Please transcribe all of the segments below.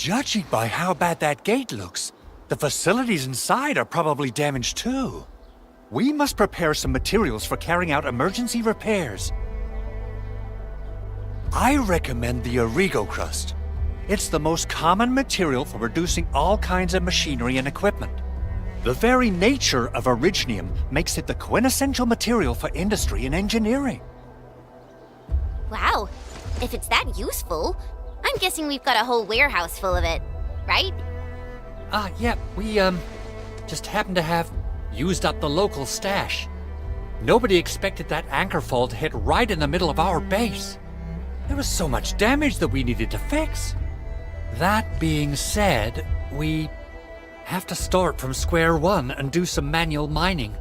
Judging by how bad that gate looks, the facilities inside are probably damaged too. We must prepare some materials for carrying out emergency repairs. I recommend the Origo crust. It's the most common material for producing all kinds of machinery and equipment. The very nature of originium makes it the quintessential material for industry and engineering. Wow, if it's that useful, I'm guessing we've got a whole warehouse full of it, right? Yeah, we, just happen to have used up the local stash. Nobody expected that anchor fall to hit right in the middle of our base. There was so much damage that we needed to fix. That being said, we have to start from square one and do some manual mining.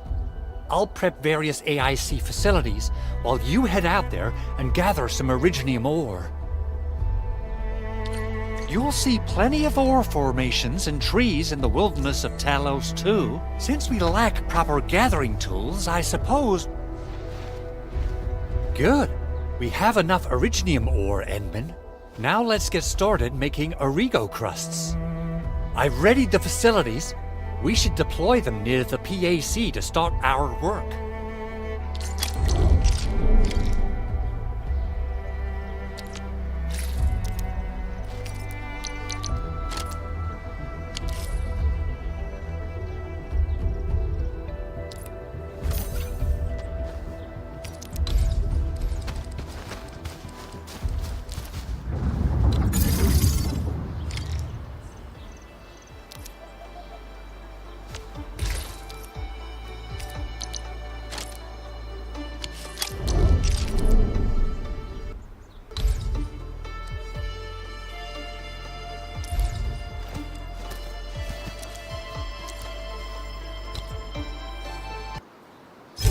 I'll prep various AIC facilities while you head out there and gather some originium ore. You'll see plenty of ore formations and trees in the wilderness of Talos too. Since we lack proper gathering tools, I suppose... Good. We have enough originium ore, Edmund. Now let's get started making Origo crusts. I've readied the facilities. We should deploy them near the PAC to start our work.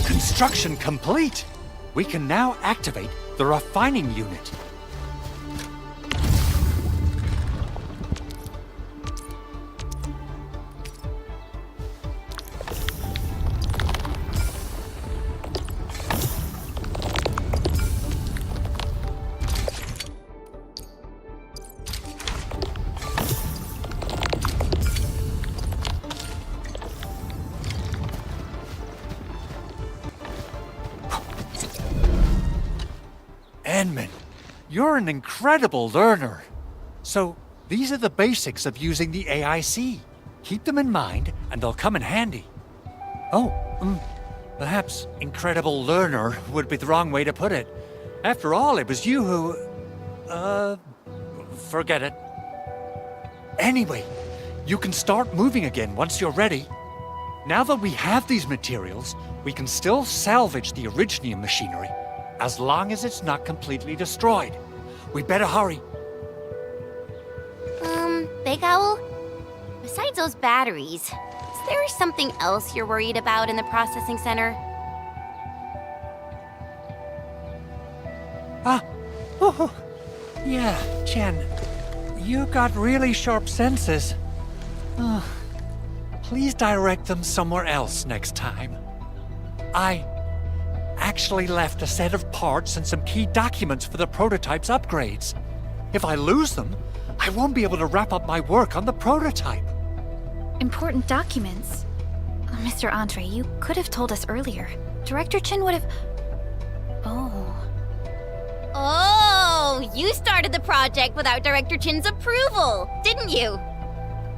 Construction complete! We can now activate the refining unit. Edmund, you're an incredible learner. So, these are the basics of using the AIC. Keep them in mind, and they'll come in handy. Oh, perhaps incredible learner would be the wrong way to put it. After all, it was you who... forget it. Anyway, you can start moving again once you're ready. Now that we have these materials, we can still salvage the originium machinery, as long as it's not completely destroyed. We better hurry. Big Owl? Besides those batteries, is there something else you're worried about in the processing center? Yeah, Chen. You got really sharp senses. Please direct them somewhere else next time. I actually left a set of parts and some key documents for the prototype's upgrades. If I lose them, I won't be able to wrap up my work on the prototype. Important documents? Mr. Andre, you could have told us earlier. Director Chin would have... Oh, you started the project without Director Chin's approval, didn't you?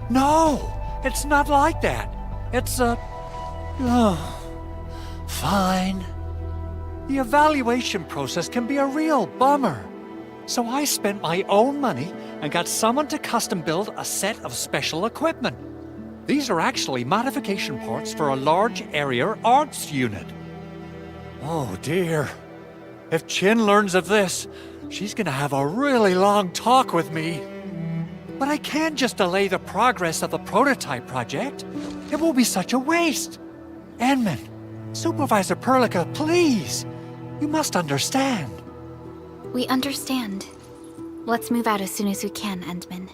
No, it's not like that. It's fine. The evaluation process can be a real bummer. So I spent my own money and got someone to custom build a set of special equipment. These are actually modification parts for a large area arts unit. Oh dear. If Chin learns of this, she's gonna have a really long talk with me. But I can't just delay the progress of the prototype project. It will be such a waste. Edmund, Supervisor Perlica, please. You must understand. We understand. Let's move out as soon as we can, Endman.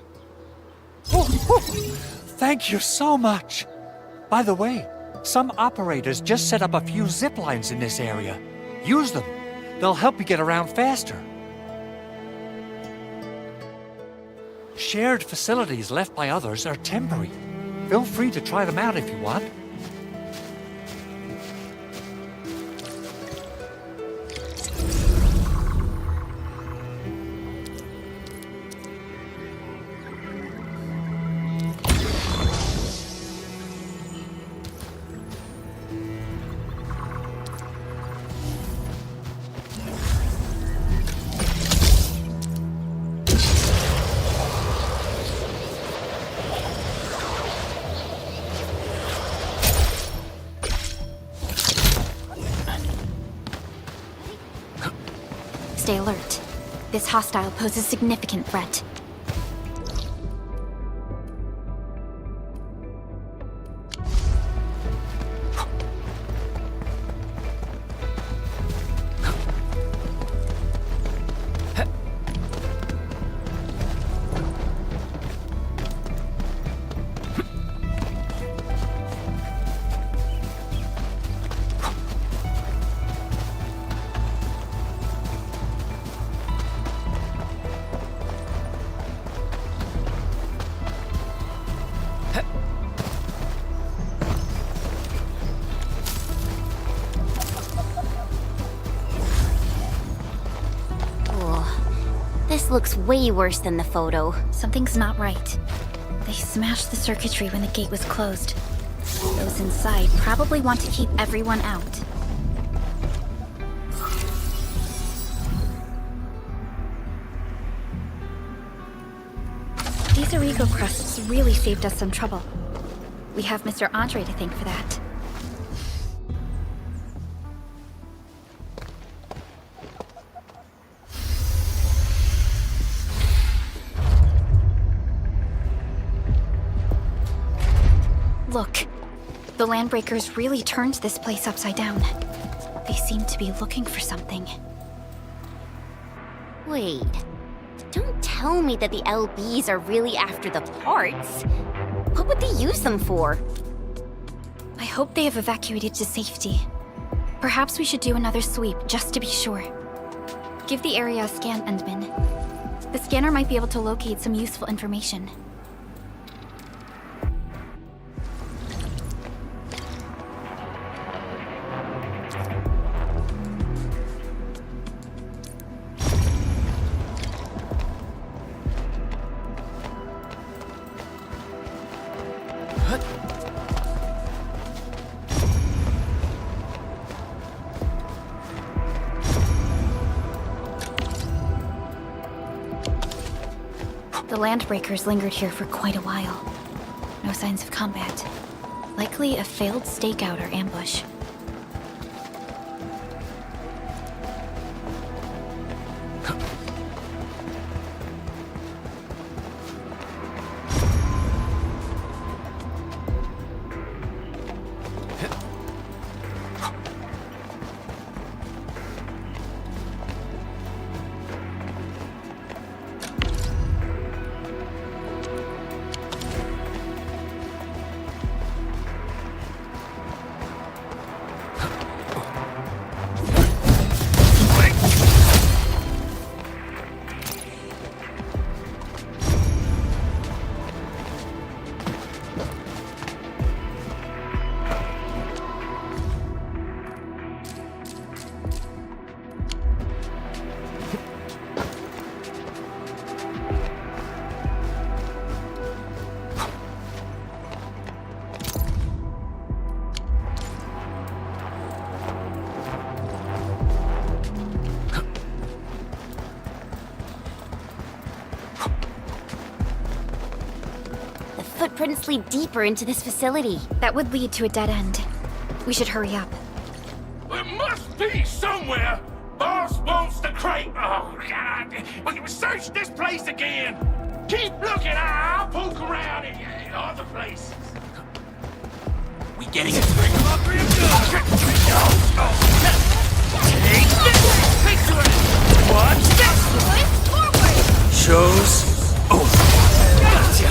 Thank you so much. By the way, some operators just set up a few zip lines in this area. Use them. They'll help you get around faster. Shared facilities left by others are temporary. Feel free to try them out if you want. Stay alert. This hostile poses significant threat. This looks way worse than the photo. Something's not right. They smashed the circuitry when the gate was closed. Those inside probably want to keep everyone out. These Origo crusts really saved us some trouble. We have Mr. Andre to thank for that. Look, the Landbreakers really turned this place upside down. They seem to be looking for something. Wait. Don't tell me that the LBs are really after the parts. What would they use them for? I hope they have evacuated to safety. Perhaps we should do another sweep, just to be sure. Give the area a scan, Endman. The scanner might be able to locate some useful information. The Landbreakers lingered here for quite a while. No signs of combat. Likely a failed stakeout or ambush. Footprints lead deeper into this facility. That would lead to a dead end. We should hurry up. There must be somewhere! Boss wants the crate! Oh, God! We can search this place again! Keep looking! I'll poke around in other places. We getting it? Take this! Picture it! Watch this! Shows over. Gotcha!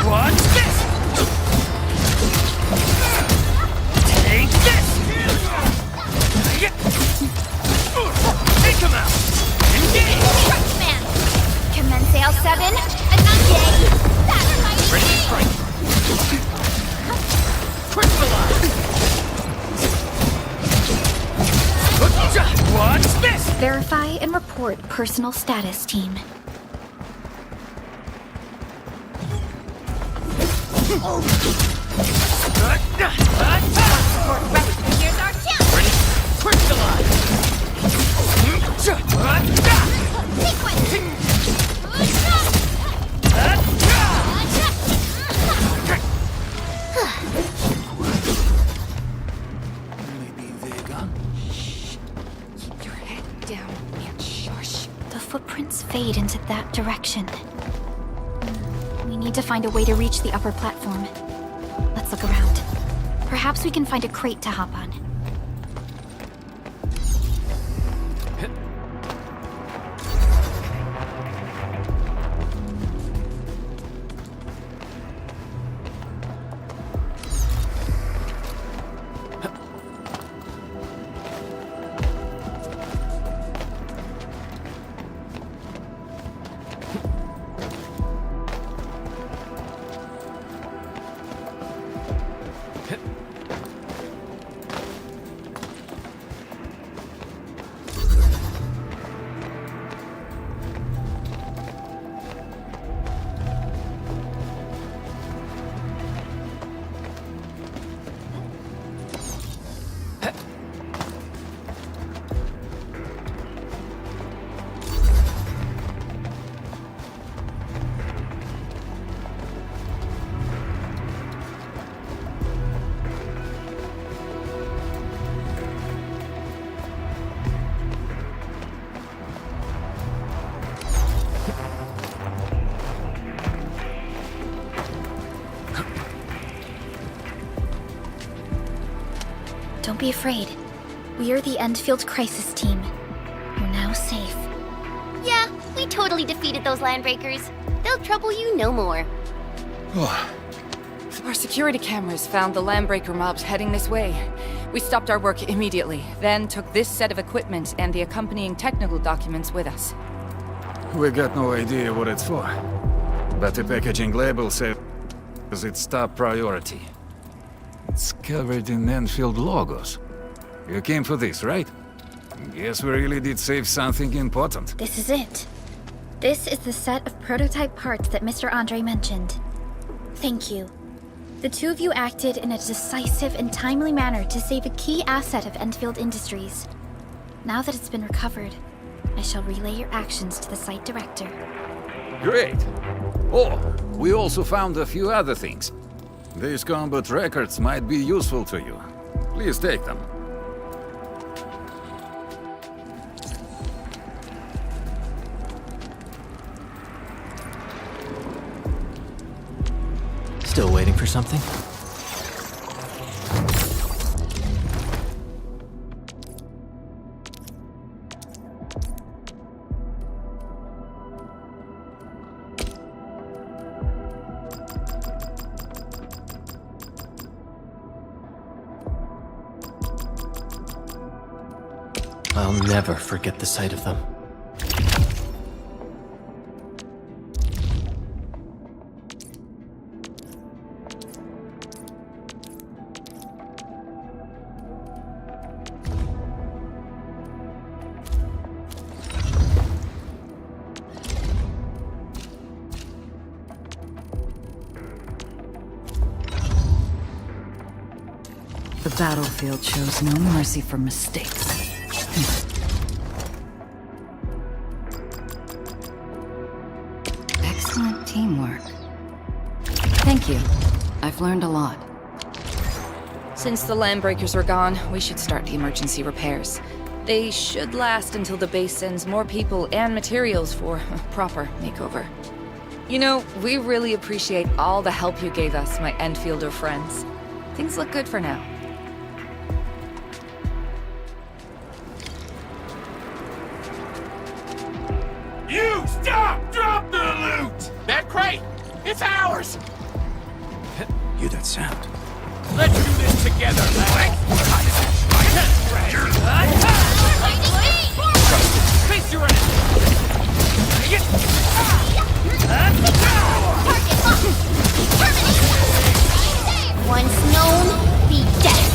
Watch this! Take this! Take him out! Report personal status, team. Here's our chance! Ready? Crystallize! Maybe they're gone. Keep your head down and shush. The footprints fade into that direction. We need to find a way to reach the upper platform. Let's look around. Perhaps we can find a crate to hop on. Don't be afraid. We are the Endfield crisis team. You're now safe. Yeah, we totally defeated those landbreakers. They'll trouble you no more. Our security cameras found the landbreaker mobs heading this way. We stopped our work immediately, then took this set of equipment and the accompanying technical documents with us. We got no idea what it's for. But the packaging label says it's top priority. It's covered in Endfield logos. You came for this, right? Guess we really did save something important. This is it. This is the set of prototype parts that Mr. Andre mentioned. Thank you. The two of you acted in a decisive and timely manner to save a key asset of Endfield Industries. Now that it's been recovered, I shall relay your actions to the site director. Great! Oh, we also found a few other things. These combat records might be useful to you. Please take them. Still waiting for something? I'll never forget the sight of them. The battlefield shows no mercy for mistakes. Excellent teamwork. Thank you. I've learned a lot. Since the landbreakers are gone, we should start the emergency repairs. They should last until the base sends more people and materials for a proper makeover. You know, we really appreciate all the help you gave us, my Endfielder friends. Things look good for now. You stop! Drop the loot! That crate! It's ours! Hear that sound? Let's do this together, lads! Face your enemy! Once known, be dead.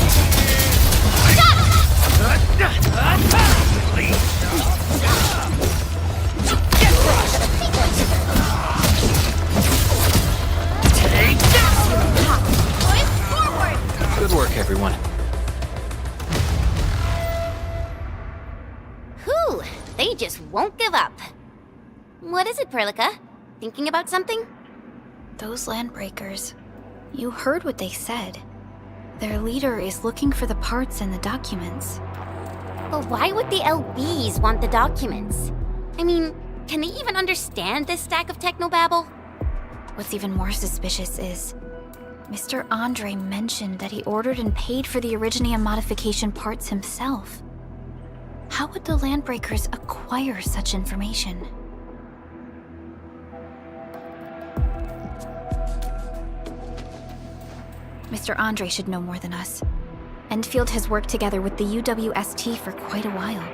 What is it, Perlica? Thinking about something? Those landbreakers. You heard what they said. Their leader is looking for the parts and the documents. But why would the LBs want the documents? I mean, can they even understand this stack of technobabble? What's even more suspicious is Mr. Andre mentioned that he ordered and paid for the Originium modification parts himself. How would the Landbreakers acquire such information? Mr. Andre should know more than us. Endfield has worked together with the UWST for quite a while.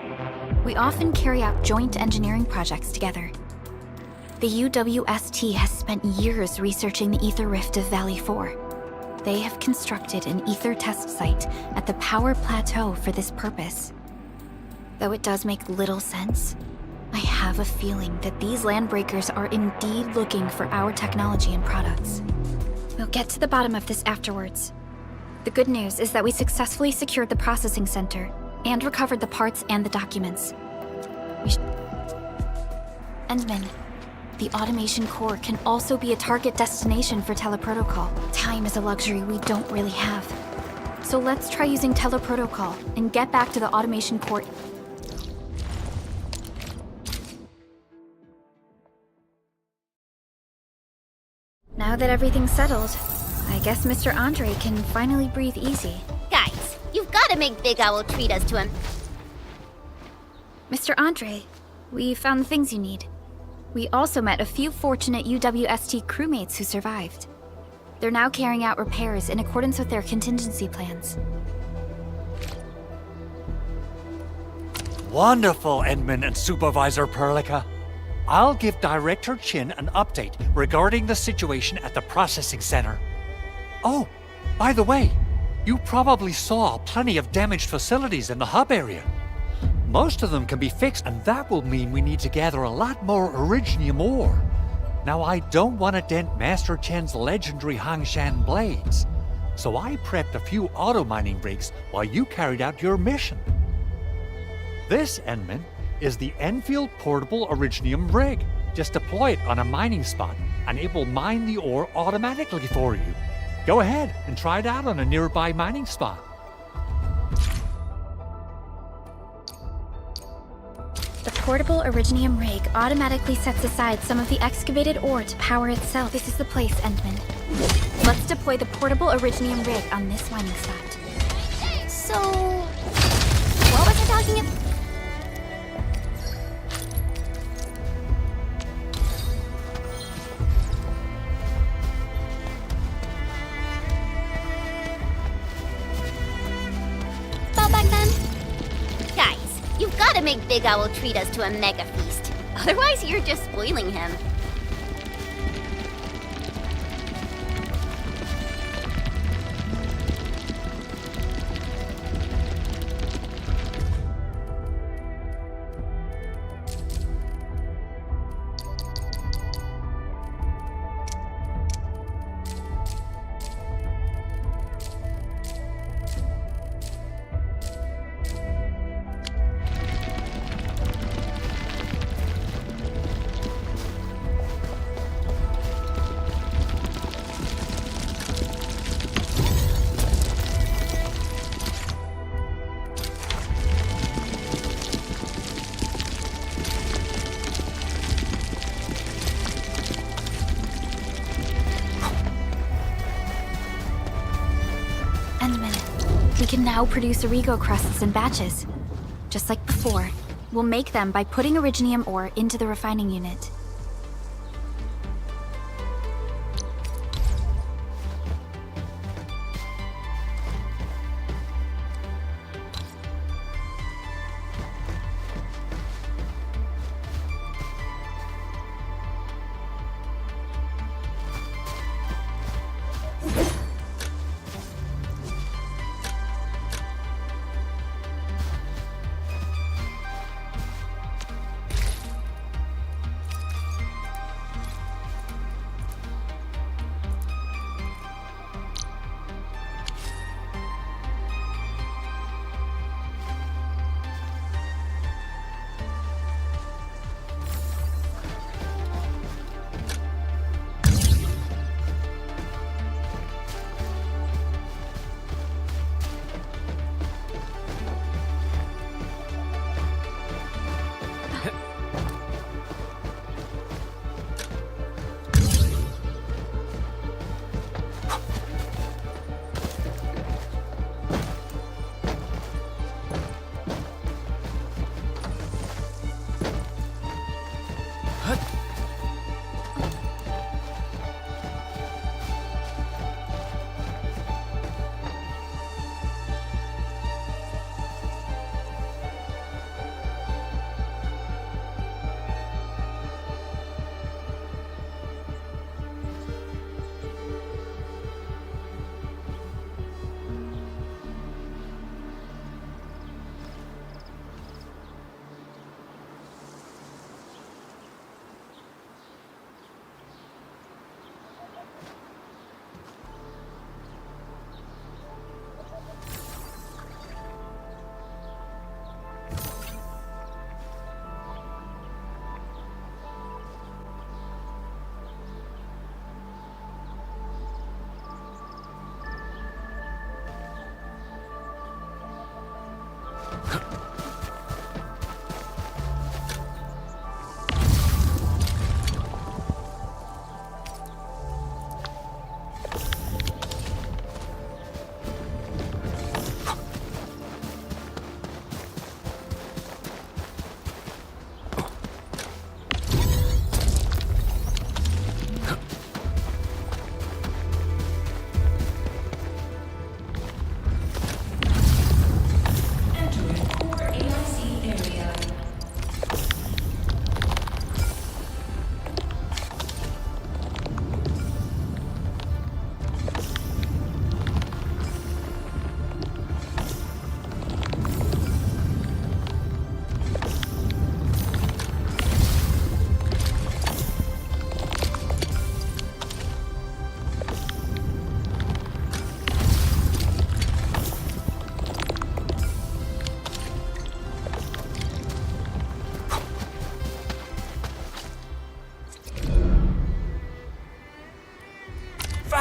We often carry out joint engineering projects together. The UWST has spent years researching the ether rift of Valley 4. They have constructed an ether test site at the Power Plateau for this purpose. Though it does make little sense, I have a feeling that these landbreakers are indeed looking for our technology and products. We'll get to the bottom of this afterwards. The good news is that we successfully secured the processing center and recovered the parts and the documents. Endman, the automation core can also be a target destination for teleprotocol. Time is a luxury we don't really have. So let's try using teleprotocol and get back to the automation core. Now that everything's settled, I guess Mr. Andre can finally breathe easy. Guys, you've gotta make Big Owl treat us to him. Mr. Andre, we found the things you need. We also met a few fortunate UWST crewmates who survived. They're now carrying out repairs in accordance with their contingency plans. Wonderful, Endman and Supervisor Perlica. I'll give Director Chin an update regarding the situation at the processing center. Oh, by the way, you probably saw plenty of damaged facilities in the hub area. Most of them can be fixed, and that will mean we need to gather a lot more Originium ore. Now, I don't want to dent Master Chen's legendary Hangshan blades, so I prepped a few auto-mining rigs while you carried out your mission. This, Endman, is the Endfield Portable Originium rig. Just deploy it on a mining spot, and it will mine the ore automatically for you. Go ahead and try it out on a nearby mining spot. The portable Originium rig automatically sets aside some of the excavated ore to power itself. This is the place, Endman. Let's deploy the portable Originium rig on this mining spot. So, what was I talking about? Back then? Guys, you've got to make Big Owl treat us to a mega feast. Otherwise, you're just spoiling him. We can now produce Origo crusts in batches. Just like before, we'll make them by putting Originium ore into the refining unit.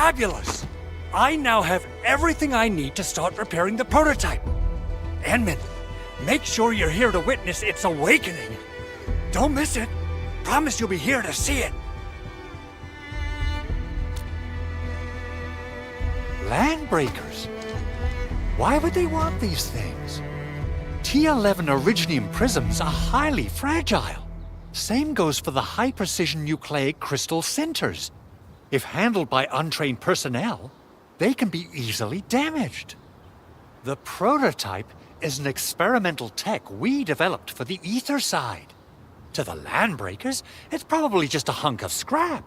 fabulous! I now have everything I need to start repairing the prototype. Enman, make sure you're here to witness its awakening. Don't miss it. Promise you'll be here to see it. Landbreakers? Why would they want these things? T11 Originium prisms are highly fragile. Same goes for the high-precision nucleic crystal centers. If handled by untrained personnel, they can be easily damaged. The prototype is an experimental tech we developed for the ether side. To the Landbreakers, it's probably just a hunk of scrap.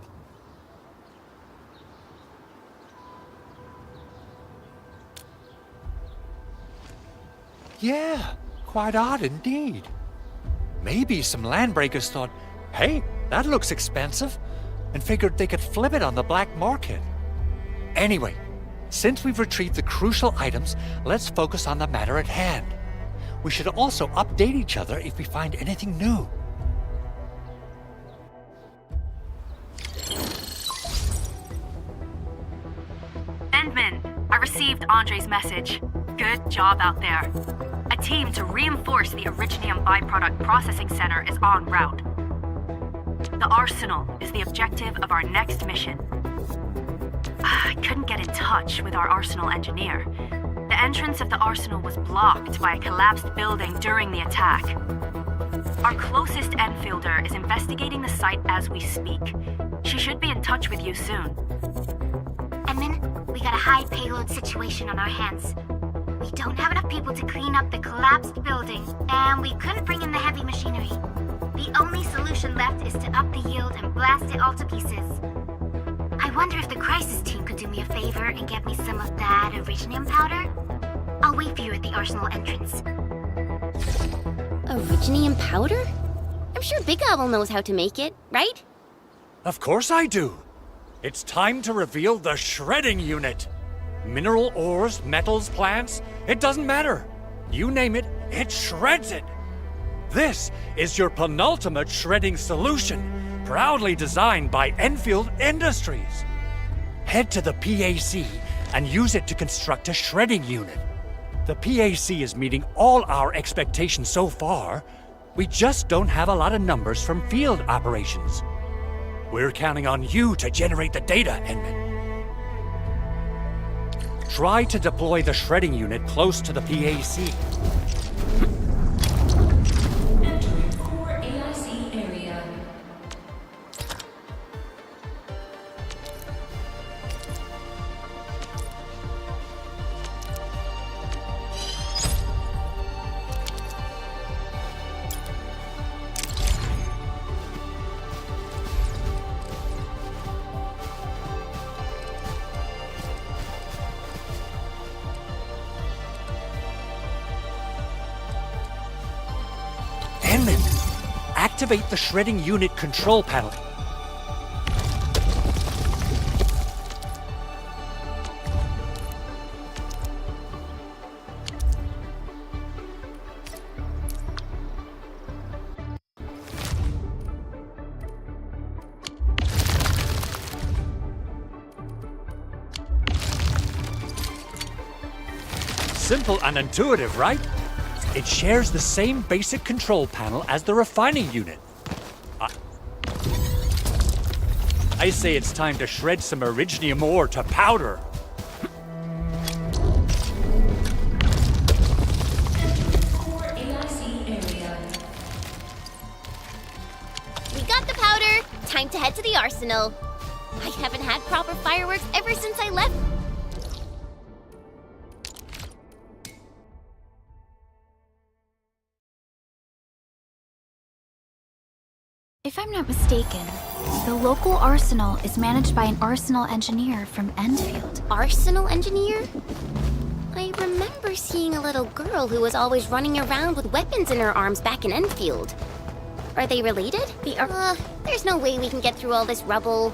Yeah, quite odd indeed. Maybe some Landbreakers thought, hey, that looks expensive, and figured they could flip it on the black market. Anyway, since we've retrieved the crucial items, let's focus on the matter at hand. We should also update each other if we find anything new. Endman, I received Andre's message. Good job out there. A team to reinforce the Originium byproduct processing center is en route. The arsenal is the objective of our next mission. I couldn't get in touch with our arsenal engineer. The entrance of the arsenal was blocked by a collapsed building during the attack. Our closest Enfielder is investigating the site as we speak. She should be in touch with you soon. Edmund, we got a high payload situation on our hands. We don't have enough people to clean up the collapsed building, and we couldn't bring in the heavy machinery. The only solution left is to up the yield and blast it all to pieces. I wonder if the crisis team could do me a favor and get me some of that Originium powder? I'll wait for you at the arsenal entrance. Originium powder? I'm sure Big Owl knows how to make it, right? Of course I do. It's time to reveal the shredding unit. Mineral ores, metals, plants, it doesn't matter. You name it, it shreds it. This is your penultimate shredding solution, proudly designed by Endfield Industries. Head to the PAC and use it to construct a shredding unit. The PAC is meeting all our expectations so far. We just don't have a lot of numbers from field operations. We're counting on you to generate the data, Enman. Try to deploy the shredding unit close to the PAC. Entering core AIC area. Activate the shredding unit control panel. Simple and intuitive, right? It shares the same basic control panel as the refining unit. I say it's time to shred some Originium ore to powder. Core AIC area. We got the powder. Time to head to the arsenal. I haven't had proper fireworks ever since I left. If I'm not mistaken, the local arsenal is managed by an arsenal engineer from Endfield. Arsenal engineer? I remember seeing a little girl who was always running around with weapons in her arms back in Endfield. Are they related? There's no way we can get through all this rubble.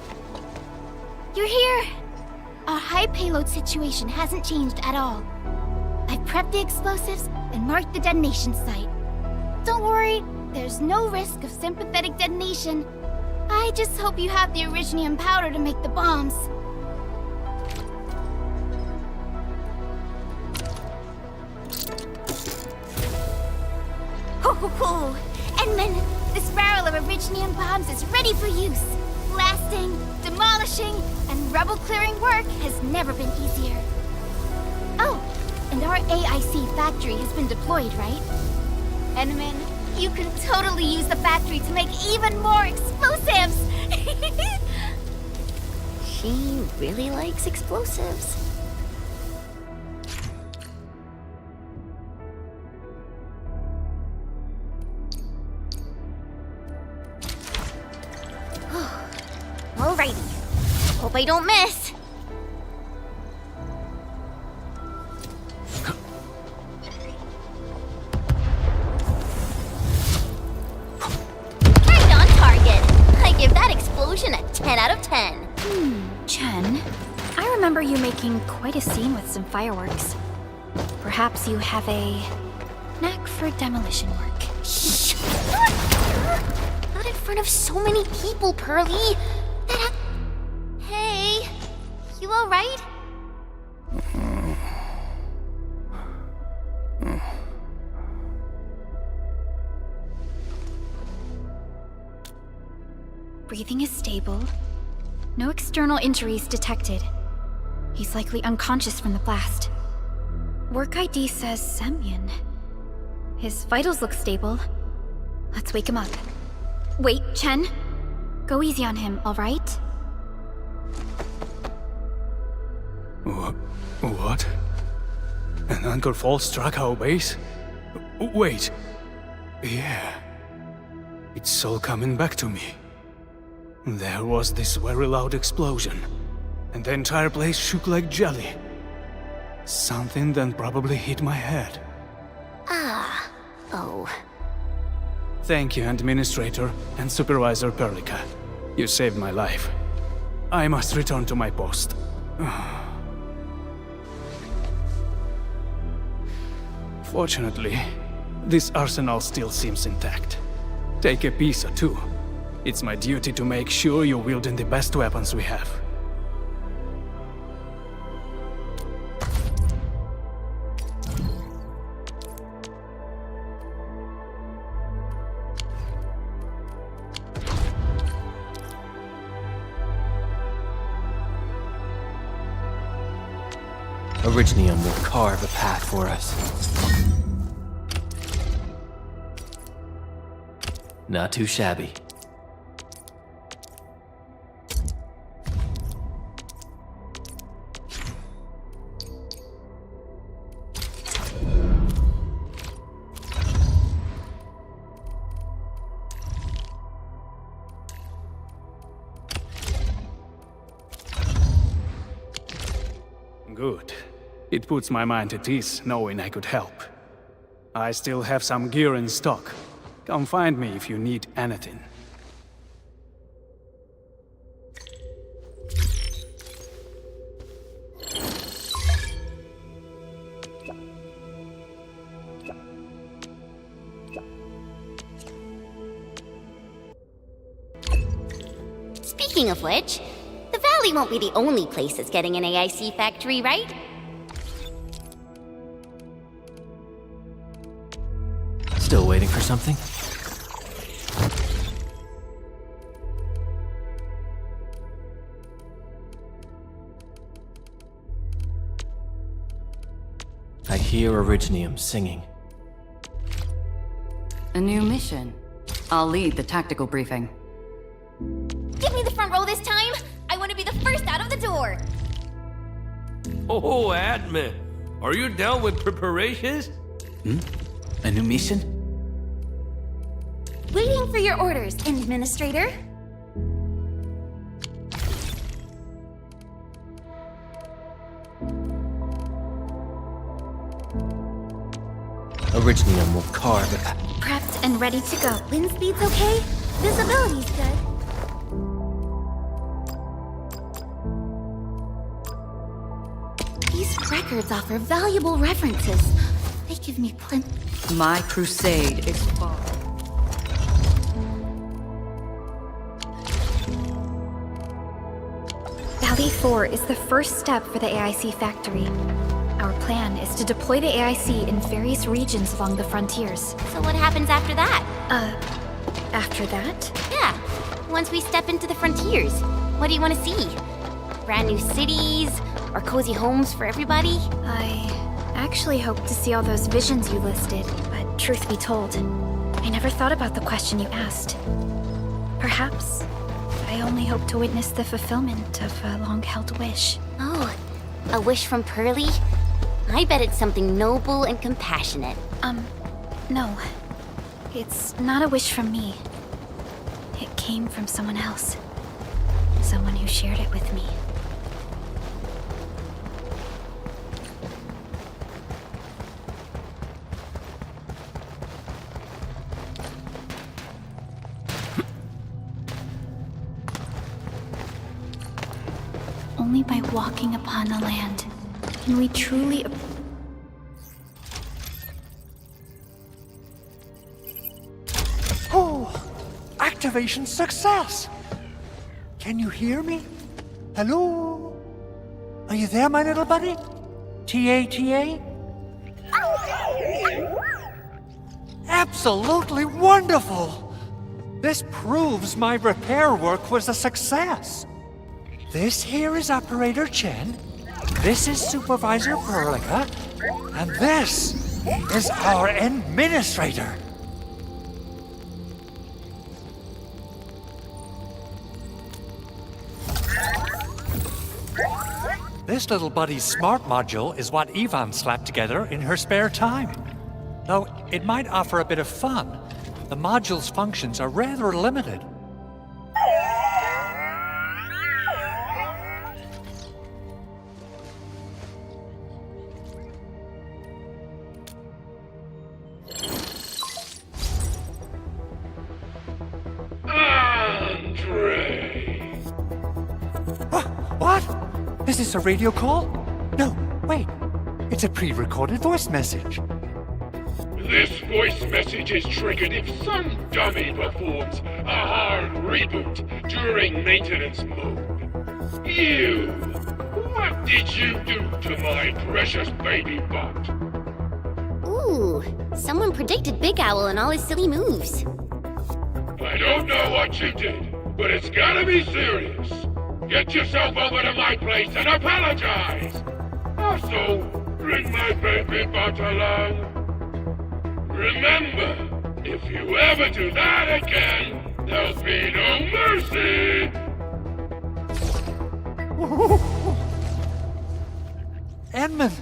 You're here! Our high payload situation hasn't changed at all. I've prepped the explosives and marked the detonation site. Don't worry, there's no risk of sympathetic detonation. I just hope you have the Originium powder to make the bombs. Originium bombs is ready for use. Blasting, demolishing, and rubble-clearing work has never been easier. Oh, and our AIC factory has been deployed, right? Enman, you can totally use the factory to make even more explosives! She really likes explosives. Alrighty. Hope I don't miss. Right on target. I give that explosion a 10 out of 10. Chen, I remember you making quite a scene with some fireworks. Perhaps you have a knack for demolition work. Shh! Not in front of so many people, Pearly. Hey, you alright? Breathing is stable. No external injuries detected. He's likely unconscious from the blast. Work ID says Semyon. His vitals look stable. Let's wake him up. Wait, Chen. Go easy on him, alright? What? An anchor fall struck our base? Wait. Yeah. It's all coming back to me. There was this very loud explosion, and the entire place shook like jelly. Something then probably hit my head. Ah. Oh. Thank you, Administrator and Supervisor Perlica. You saved my life. I must return to my post. Fortunately, this arsenal still seems intact. Take a piece or two. It's my duty to make sure you're wielding the best weapons we have. Originium will carve a path for us. Not too shabby. Good. It puts my mind at ease knowing I could help. I still have some gear in stock. Come find me if you need anything. Speaking of which, the Valley won't be the only place that's getting an AIC factory, right? Still waiting for something? I hear Originium singing. A new mission. I'll lead the tactical briefing. Give me the front row this time! I want to be the first out of the door! Oh, admin, are you down with preparations? A new mission? Waiting for your orders, Administrator. Originium will carve a path. Prepped and ready to go. Wind speed's okay? Visibility's good. These records offer valuable references. They give me plenty. My crusade is far. Valley 4 is the first step for the AIC factory. Our plan is to deploy the AIC in various regions along the frontiers. So what happens after that? After that? Yeah, once we step into the frontiers. What do you want to see? Brand new cities? Or cozy homes for everybody? I actually hoped to see all those visions you listed, but truth be told, I never thought about the question you asked. Perhaps I only hope to witness the fulfillment of a long-held wish. Oh, a wish from Pearly? I bet it's something noble and compassionate. No. It's not a wish from me. It came from someone else. Someone who shared it with me. Only by walking upon the land can we truly... Oh! Activation success! Can you hear me? Hello? Are you there, my little buddy? T-A-T-A? Absolutely wonderful! This proves my repair work was a success. This here is Operator Chen, this is Supervisor Perlica, and this is our Administrator. This little buddy's smart module is what Ivan slapped together in her spare time. Though it might offer a bit of fun, the module's functions are rather limited. What? Is this a radio call? No, wait. It's a pre-recorded voice message. This voice message is triggered if some dummy performs a hard reboot during maintenance mode. You! What did you do to my precious baby bot? Ooh, someone predicted Big Owl and all his silly moves. I don't know what you did, but it's gotta be serious. Get yourself over to my place and apologize! Also, bring my baby bot along. Remember, if you ever do that again, there'll be no mercy! Edmund,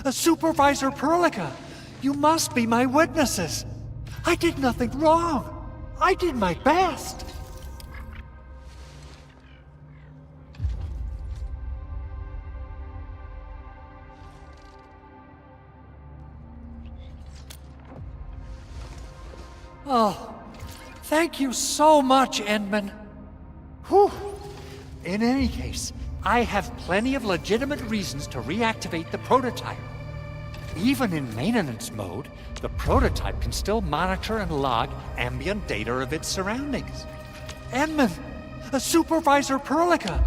Supervisor Perlica, you must be my witnesses. I did nothing wrong. I did my best. Oh, thank you so much, Endman. Whew. In any case, I have plenty of legitimate reasons to reactivate the prototype. Even in maintenance mode, the prototype can still monitor and log ambient data of its surroundings. Endman, Supervisor Perlica.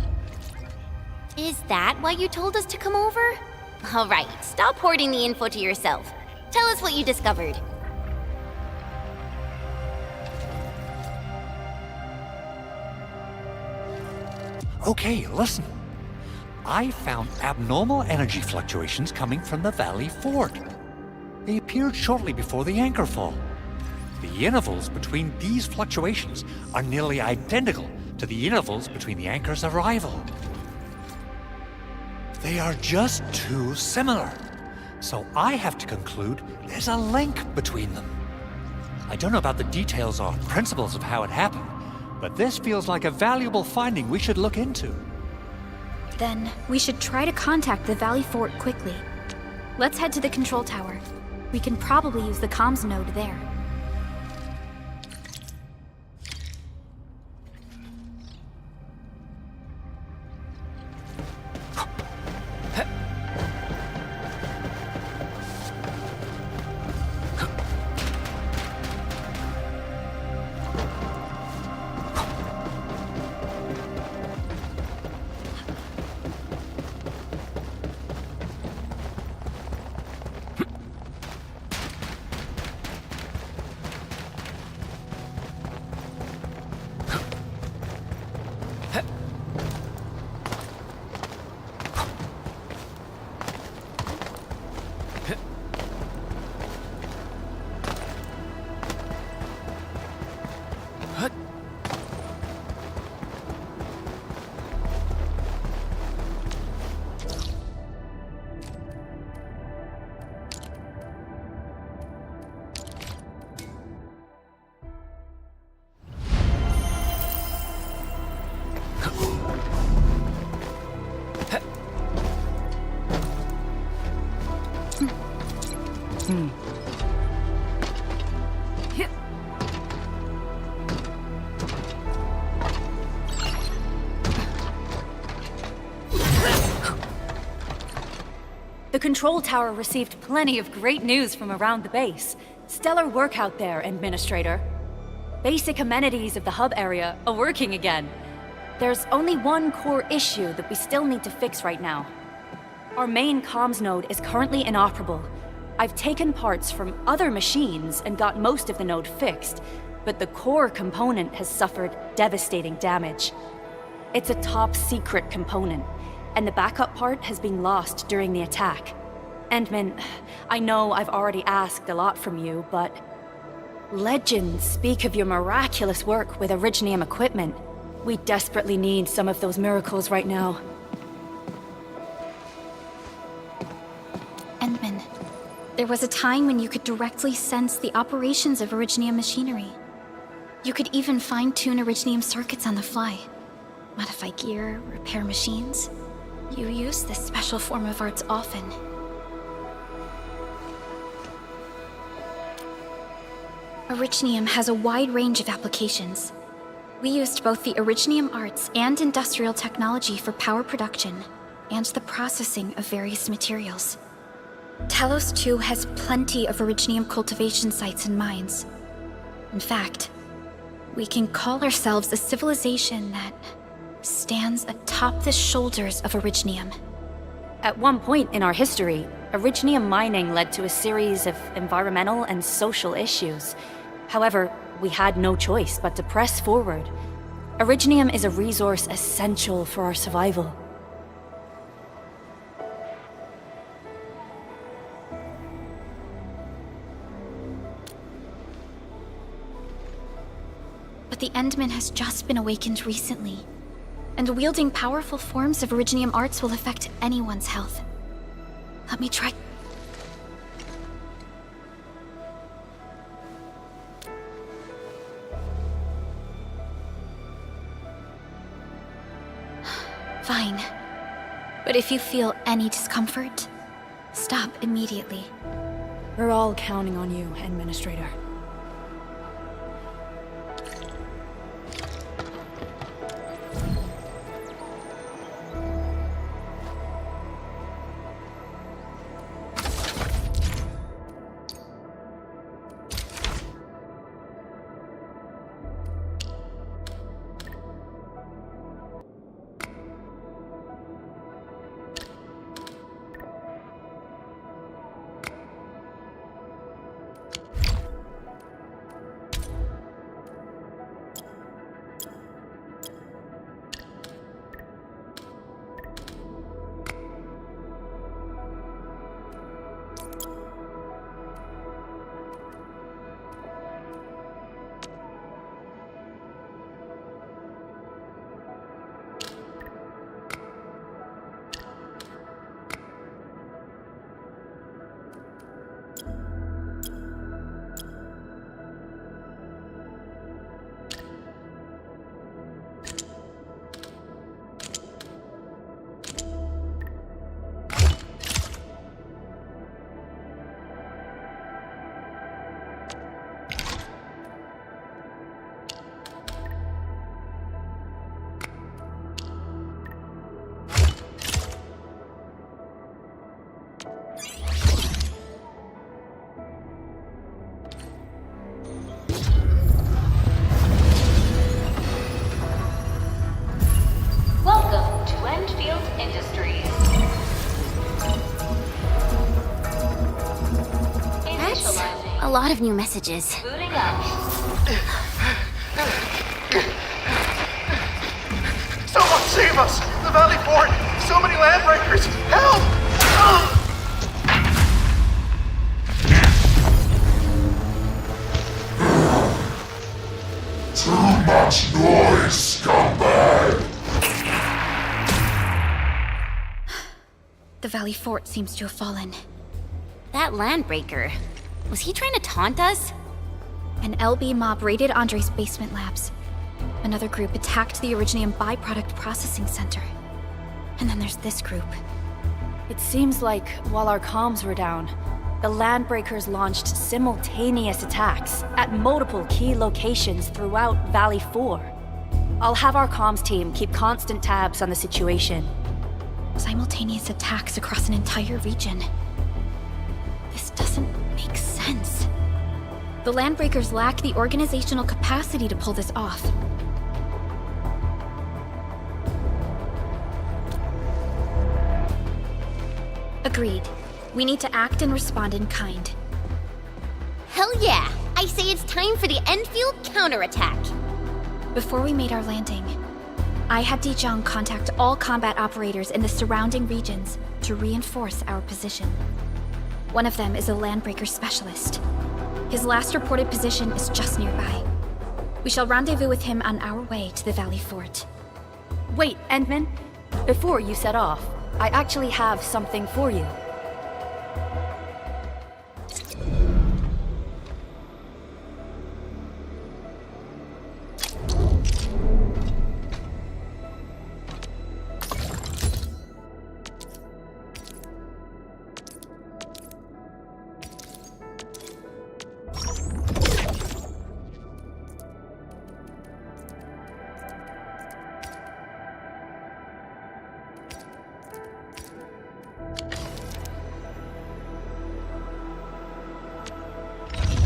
Is that why you told us to come over? All right, stop hoarding the info to yourself. Tell us what you discovered. Okay, listen. I found abnormal energy fluctuations coming from the Valley Fort. They appeared shortly before the anchor fall. The intervals between these fluctuations are nearly identical to the intervals between the anchor's arrival. They are just too similar. So I have to conclude there's a link between them. I don't know about the details or principles of how it happened, but this feels like a valuable finding we should look into. Then we should try to contact the Valley Fort quickly. Let's head to the control tower. We can probably use the comms node there. The control tower received plenty of great news from around the base. Stellar work out there, Administrator. Basic amenities of the hub area are working again. There's only one core issue that we still need to fix right now. Our main comms node is currently inoperable. I've taken parts from other machines and got most of the node fixed, but the core component has suffered devastating damage. It's a top secret component, and the backup part has been lost during the attack. Endman, I know I've already asked a lot from you, but legends speak of your miraculous work with Originium equipment. We desperately need some of those miracles right now. Endman, there was a time when you could directly sense the operations of Originium machinery. You could even fine-tune Originium circuits on the fly. Modify gear, repair machines. You use this special form of arts often. Originium has a wide range of applications. We used both the Originium arts and industrial technology for power production and the processing of various materials. Talos 2 has plenty of Originium cultivation sites and mines. In fact, we can call ourselves a civilization that stands atop the shoulders of Originium. At one point in our history, Originium mining led to a series of environmental and social issues. However, we had no choice but to press forward. Originium is a resource essential for our survival. But the Endman has just been awakened recently, and wielding powerful forms of Originium arts will affect anyone's health. Let me try. Fine. But if you feel any discomfort, stop immediately. We're all counting on you, Administrator. Welcome to Endfield Industries. That's a lot of new messages. Booting up. Someone save us! The Valley Fort! So many landbreakers! Help! Too much noise, scumbag! The Valley Fort seems to have fallen. That landbreaker, was he trying to taunt us? An LB mob raided Andre's basement labs. Another group attacked the Originium byproduct processing center. And then there's this group. It seems like while our comms were down, the Landbreakers launched simultaneous attacks at multiple key locations throughout Valley 4. I'll have our comms team keep constant tabs on the situation. Simultaneous attacks across an entire region. This doesn't make sense. The Landbreakers lack the organizational capacity to pull this off. Agreed. We need to act and respond in kind. Hell yeah! I say it's time for the Endfield counterattack. Before we made our landing, I had Dijong contact all combat operators in the surrounding regions to reinforce our position. One of them is a Landbreaker specialist. His last reported position is just nearby. We shall rendezvous with him on our way to the Valley Fort. Wait, Endman. Before you set off, I actually have something for you.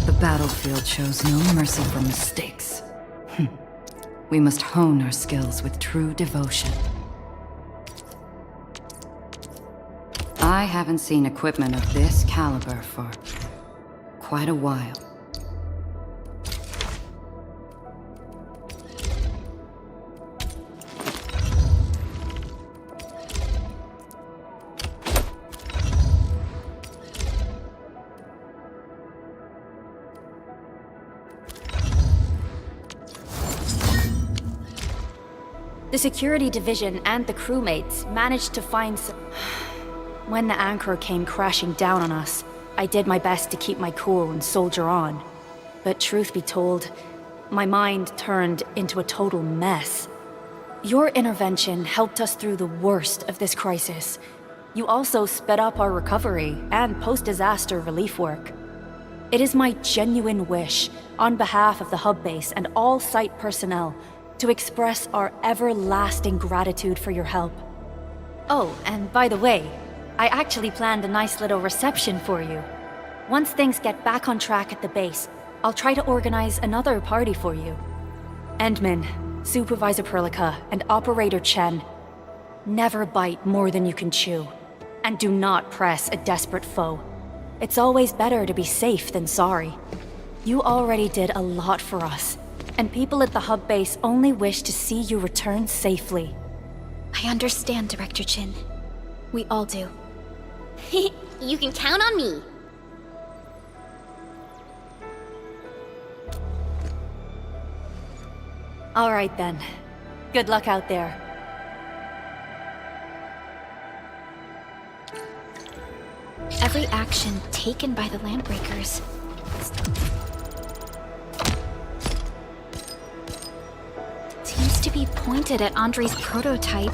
The battlefield shows no mercy for mistakes. We must hone our skills with true devotion. I haven't seen equipment of this caliber for quite a while. The security division and the crewmates managed to find some... When the anchor came crashing down on us, I did my best to keep my cool and soldier on. But truth be told, my mind turned into a total mess. Your intervention helped us through the worst of this crisis. You also sped up our recovery and post-disaster relief work. It is my genuine wish, on behalf of the hub base and all site personnel, to express our everlasting gratitude for your help. Oh, and by the way, I actually planned a nice little reception for you. Once things get back on track at the base, I'll try to organize another party for you. Endman, Supervisor Perlica, and Operator Chen, never bite more than you can chew. And do not press a desperate foe. It's always better to be safe than sorry. You already did a lot for us, and people at the hub base only wish to see you return safely. I understand, Director Chin. We all do. You can count on me. All right then. Good luck out there. Every action taken by the Landbreakers seems to be pointed at Andre's prototype.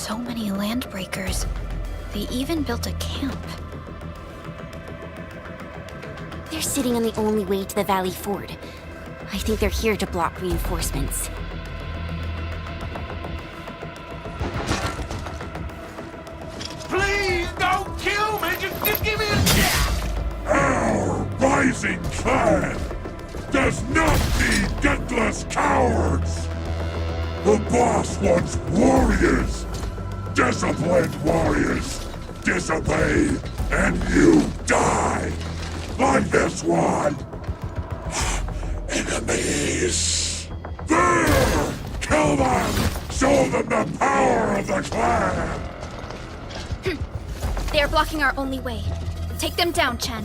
So many landbreakers. They even built a camp. They're sitting on the only way to the Valley Ford. I think they're here to block reinforcements. Please don't kill me! Just give me a chance! Our rising clan does not need gutless cowards! The boss wants warriors! Disciplined warriors! Disobey, and you die! Like this one! Enemies! There! Kill them! Show them the power of the clan! They are blocking our only way. Take them down, Chen.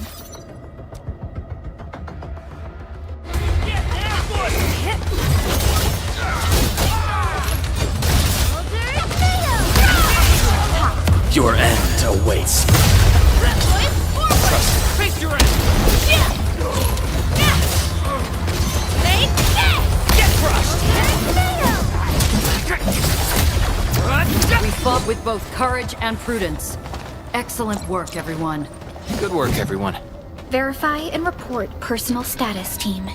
Your end awaits. Trust me. Face your end! Get crushed! We fought with both courage and prudence. Excellent work, everyone. Good work, everyone. Verify and report personal status, team.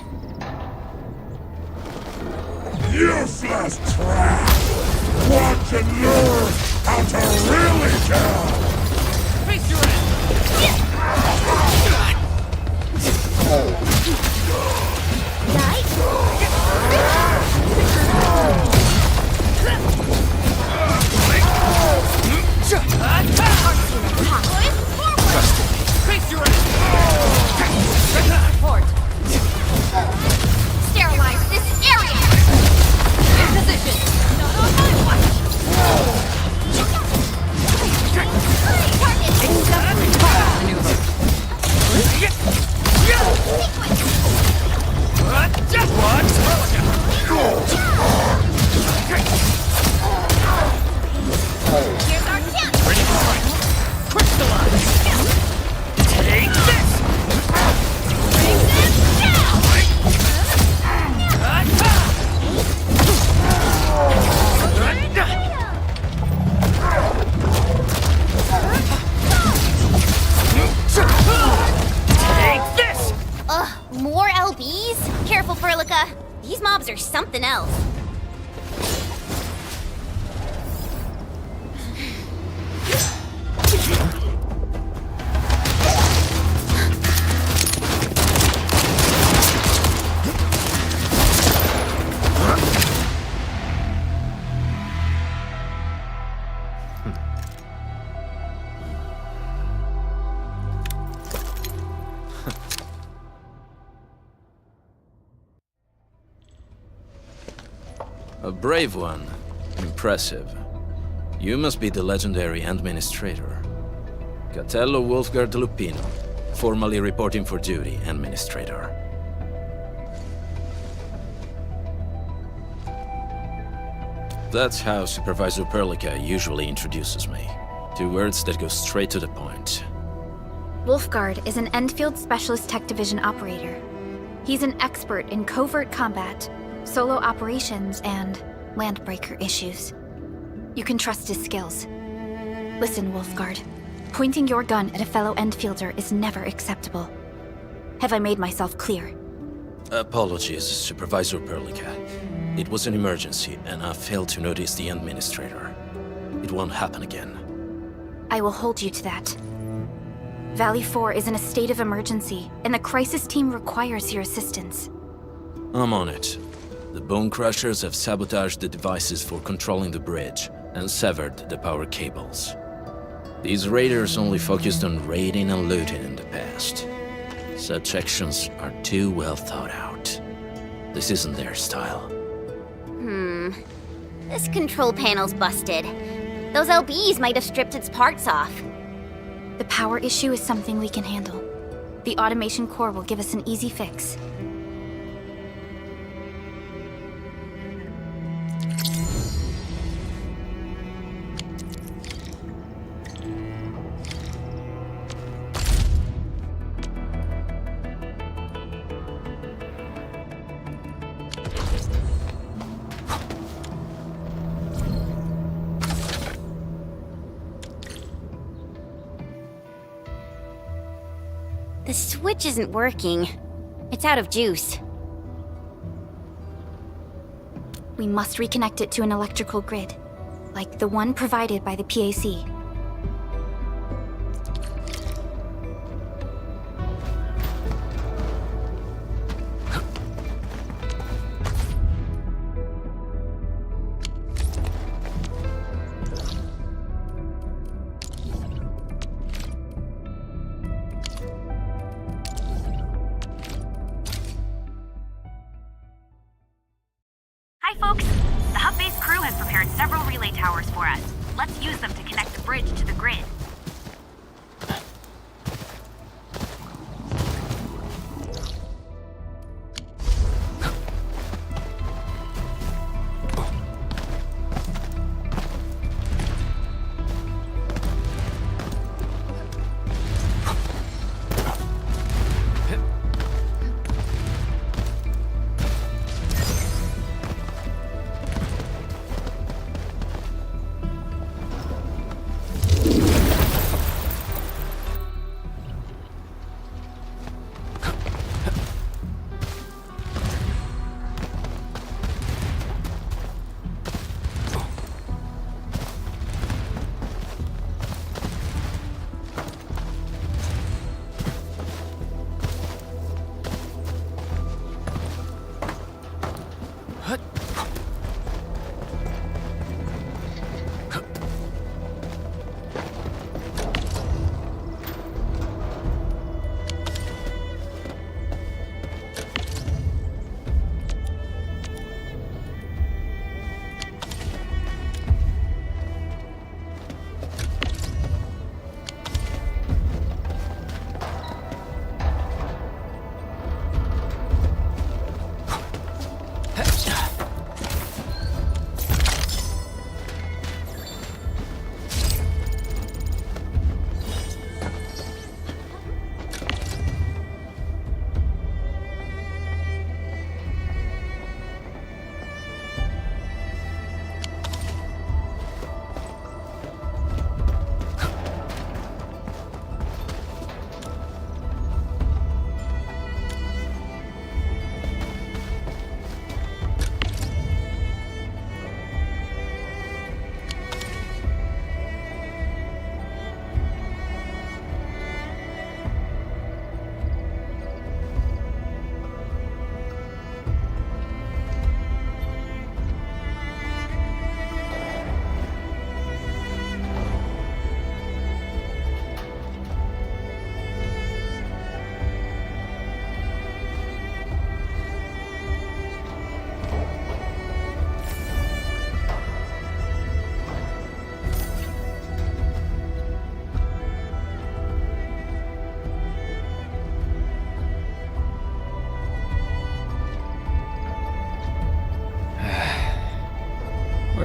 Useless trap! Watch and learn how to really kill! Face your end! Face your end! Report. Sterilize this area! In position! Not on my watch! Here's our chance! Ready to fight! Crystallize! Take this! Bring them down! Take this! Ugh, more LBs? Careful, Furlica. These mobs are something else. A brave one. Impressive. You must be the legendary Administrator. Catello Wolfgard Lupino, formally reporting for duty, Administrator. That's how Supervisor Perlica usually introduces me. 2 words that go straight to the point. Wolfgard is an Endfield Specialist Tech Division operator. He's an expert in covert combat, solo operations, and landbreaker issues. You can trust his skills. Listen, Wolfgard. Pointing your gun at a fellow Endfielder is never acceptable. Have I made myself clear? Apologies, Supervisor Perlica. It was an emergency, and I failed to notice the Administrator. It won't happen again. I will hold you to that. Valley 4 is in a state of emergency, and the crisis team requires your assistance. I'm on it. The Bone Crushers have sabotaged the devices for controlling the bridge and severed the power cables. These raiders only focused on raiding and looting in the past. Such actions are too well thought out. This isn't their style. This control panel's busted. Those LBs might have stripped its parts off. The power issue is something we can handle. The automation core will give us an easy fix. switch isn't working. It's out of juice. We must reconnect it to an electrical grid, like the one provided by the PAC. Hi, folks. The hub-based crew has prepared several relay towers for us. Let's use them to connect the bridge to the grid.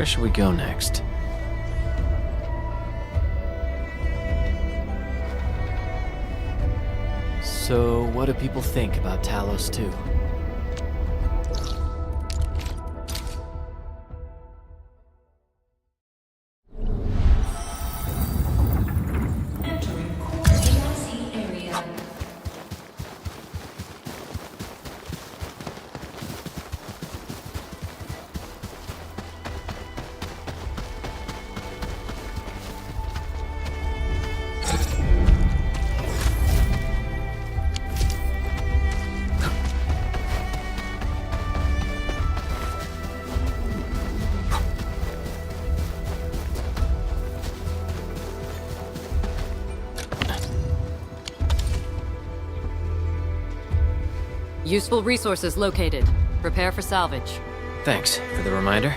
Where should we go next? So, what do people think about Talos 2? Useful resources located. Prepare for salvage. Thanks for the reminder.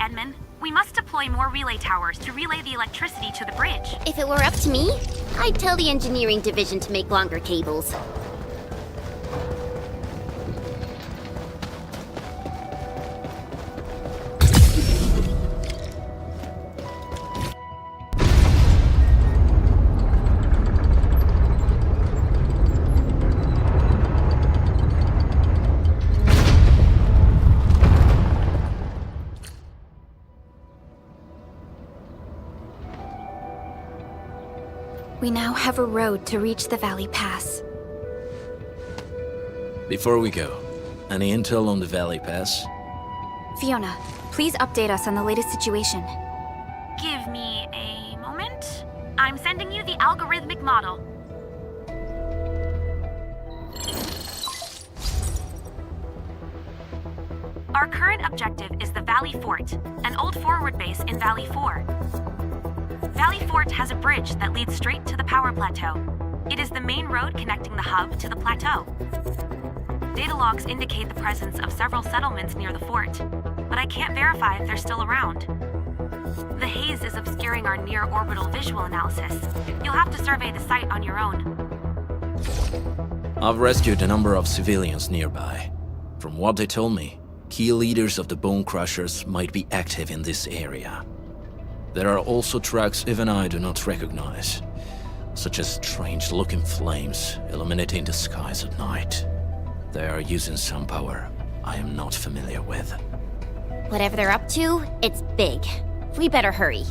Edmund. We must deploy more relay towers to relay the electricity to the bridge. If it were up to me, I'd tell the engineering division to make longer cables. We now have a road to reach the Valley Pass. Before we go, any intel on the Valley Pass? Fiona, please update us on the latest situation. Give me a moment. I'm sending you the algorithmic model. Our current objective is the Valley Fort, an old forward base in Valley 4. Valley Fort has a bridge that leads straight to the power plateau. It is the main road connecting the hub to the plateau. Data logs indicate the presence of several settlements near the fort, but I can't verify if they're still around. The haze is obscuring our near-orbital visual analysis. You'll have to survey the site on your own. I've rescued a number of civilians nearby. From what they told me, key leaders of the Bone Crushers might be active in this area. There are also tracks even I do not recognize, such as strange-looking flames illuminating the skies at night. They are using some power I am not familiar with. Whatever they're up to, it's big. We better hurry.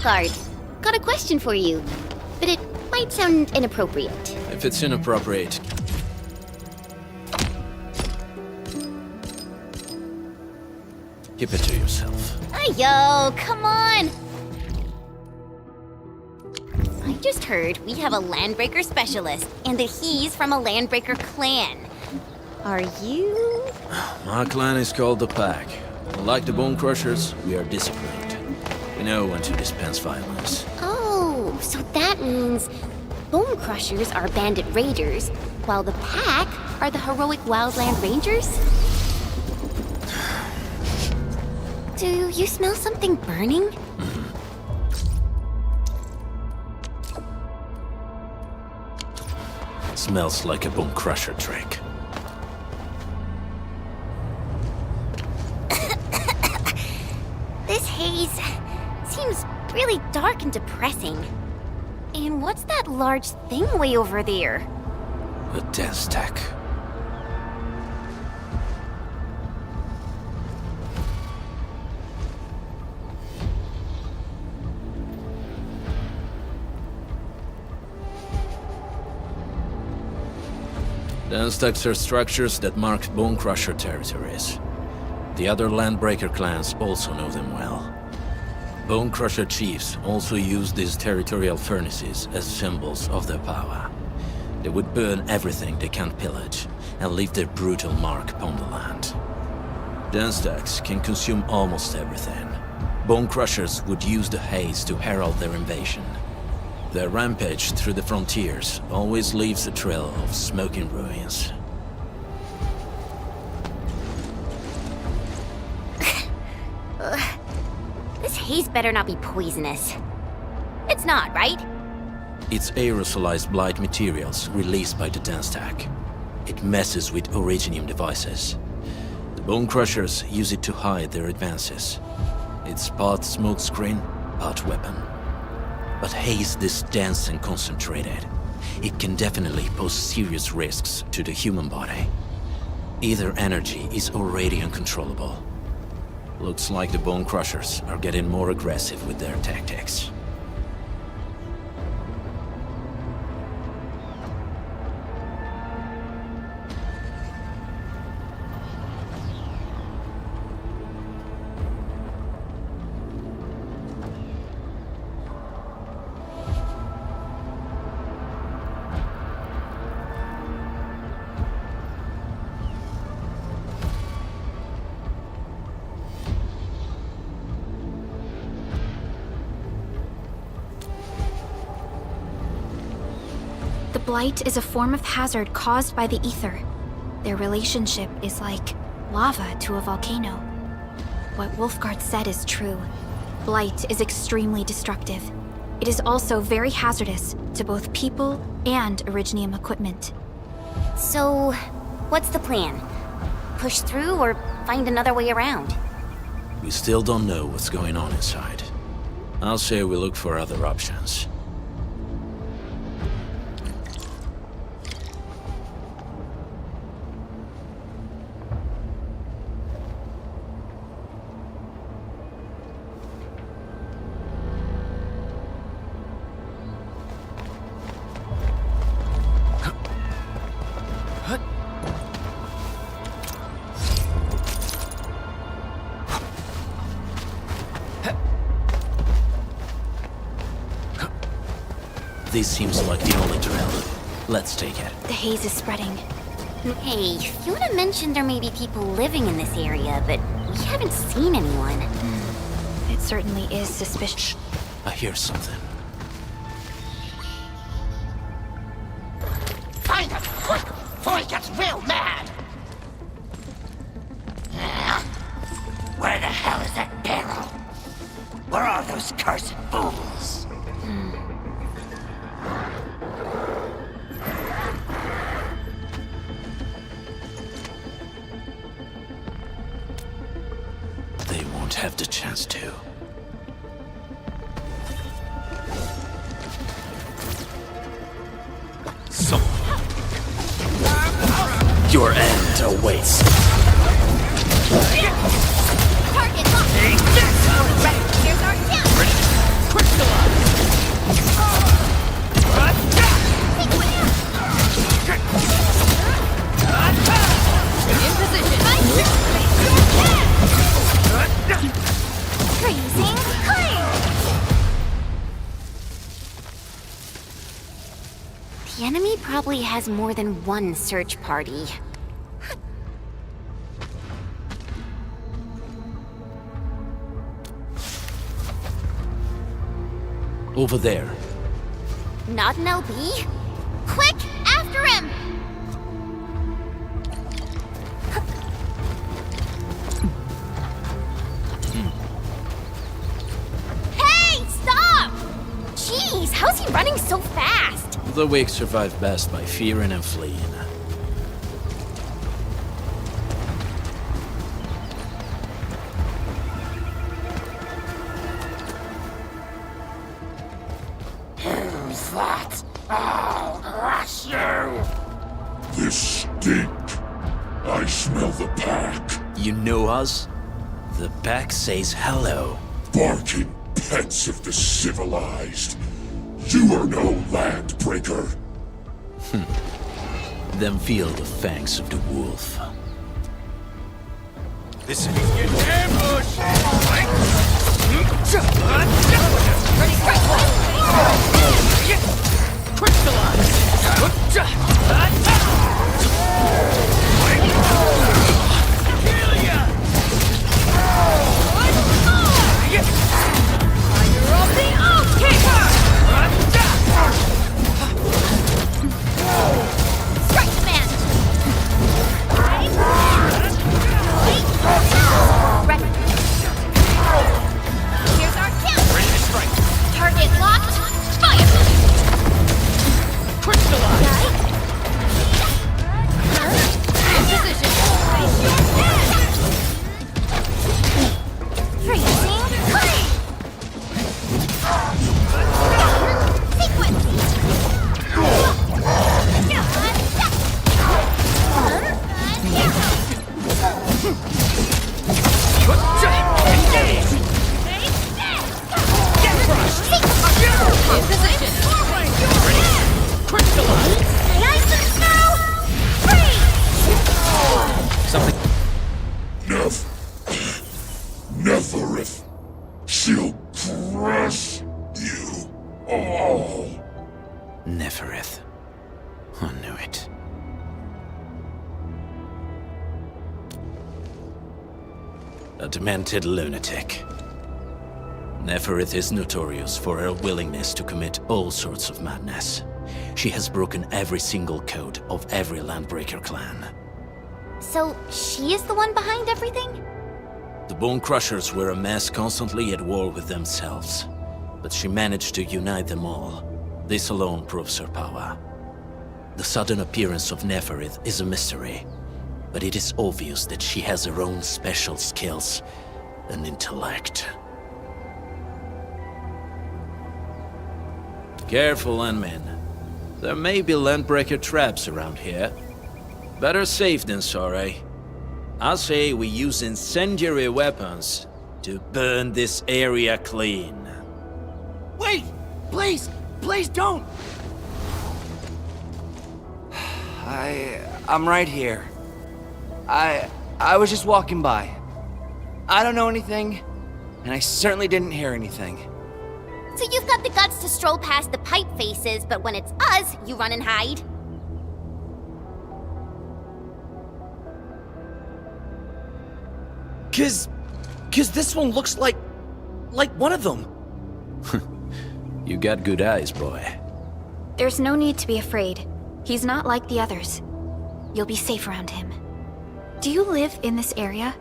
Guard, got a question for you, but it might sound inappropriate. If it's inappropriate, keep it to yourself. Yo, come on! I just heard we have a Landbreaker specialist, and that he's from a Landbreaker clan. Are you? My clan is called the Pack. Like the Bone Crushers, we are disciplined. We know when to dispense violence. Oh, so that means Bone Crushers are bandit raiders, while the Pack are the heroic wildland rangers? Do you smell something burning? Smells like a Bone Crusher trick. This haze seems really dark and depressing. And what's that large thing way over there? A dense tech. Dense techs are structures that mark Bone Crusher territories. The other Landbreaker clans also know them well. Bone Crusher chiefs also use these territorial furnaces as symbols of their power. They would burn everything they can't pillage and leave their brutal mark upon the land. Dense techs can consume almost everything. Bone Crushers would use the haze to herald their invasion. Their rampage through the frontiers always leaves a trail of smoking ruins. This haze better not be poisonous. It's not, right? It's aerosolized blight materials released by the dense tech. It messes with Originium devices. The Bone Crushers use it to hide their advances. It's part smokescreen, part weapon. But haze this dense and concentrated. It can definitely pose serious risks to the human body. Either energy is already uncontrollable. Looks like the Bone Crushers are getting more aggressive with their tactics. Blight is a form of hazard caused by the ether. Their relationship is like lava to a volcano. What Wolfguard said is true. Blight is extremely destructive. It is also very hazardous to both people and Originium equipment. So, what's the plan? Push through or find another way around? We still don't know what's going on inside. I'll say we look for other options. This seems like the only trail. Let's take it. The haze is spreading. Hey, Fiona mentioned there may be people living in this area, but we haven't seen anyone. It certainly is suspicious. I hear something. Find him, quick, before he gets real mad! Where the hell is that barrel? Where are those cursed fools? They won't have the chance to. Your end awaits. Target locked! Here's our chance! In position. Freezing flame! The enemy probably has more than one search party. Over there. Not an LB? Quick, after him! Hey, stop! Jeez, how's he running so fast? The weak survive best by fearing and fleeing. Who's that? I'll crush you! This stink. I smell the pack. You know us? The pack says hello. Barking pets of the civilized. You are no landbreaker. Then feel the fangs of the wolf. This is getting ambushed! Ready, strike! Fire of the Oathkeeper! Strike command! Ready. Here's our kill! Ready to strike! Target locked! Fire! In position. Freezing flame! Sequence! In position. Ice and snow! Freeze! Something. Neferith. She'll crush you all. Neferith. I knew it. A demented lunatic. Neferith is notorious for her willingness to commit all sorts of madness. She has broken every single code of every Landbreaker clan. So, she is the one behind everything? The Bone Crushers were a mess constantly at war with themselves. But she managed to unite them all. This alone proves her power. The sudden appearance of Neferith is a mystery, but it is obvious that she has her own special skills and intellect. Careful, Landmen. There may be Landbreaker traps around here. Better safe than sorry. I say we use incendiary weapons to burn this area clean. Wait! Please! Please don't! I'm right here. I was just walking by. I don't know anything, and I certainly didn't hear anything. So you've got the guts to stroll past the pipe faces, but when it's us, you run and hide? Cause this one looks like one of them. You got good eyes, boy. There's no need to be afraid. He's not like the others. You'll be safe around him. Do you live in this area?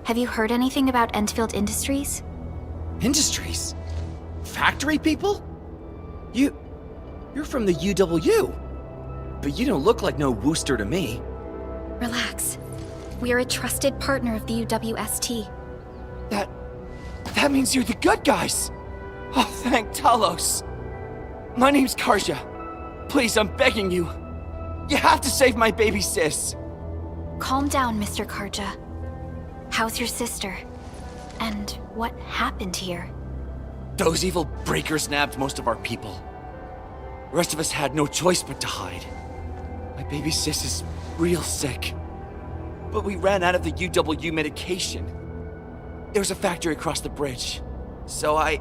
Have you heard anything about Endfield Industries? Industries? Factory people? You're from the UW. But you don't look like no Wooster to me. Relax. We're a trusted partner of the UWST. That means you're the good guys. Oh, thank Talos. My name's Karja. Please, I'm begging you. You have to save my baby sis. Calm down, Mr. Karja. How's your sister? And what happened here? Those evil breakers nabbed most of our people. The rest of us had no choice but to hide. My baby sis is real sick. But we ran out of the UW medication. There was a factory across the bridge. So I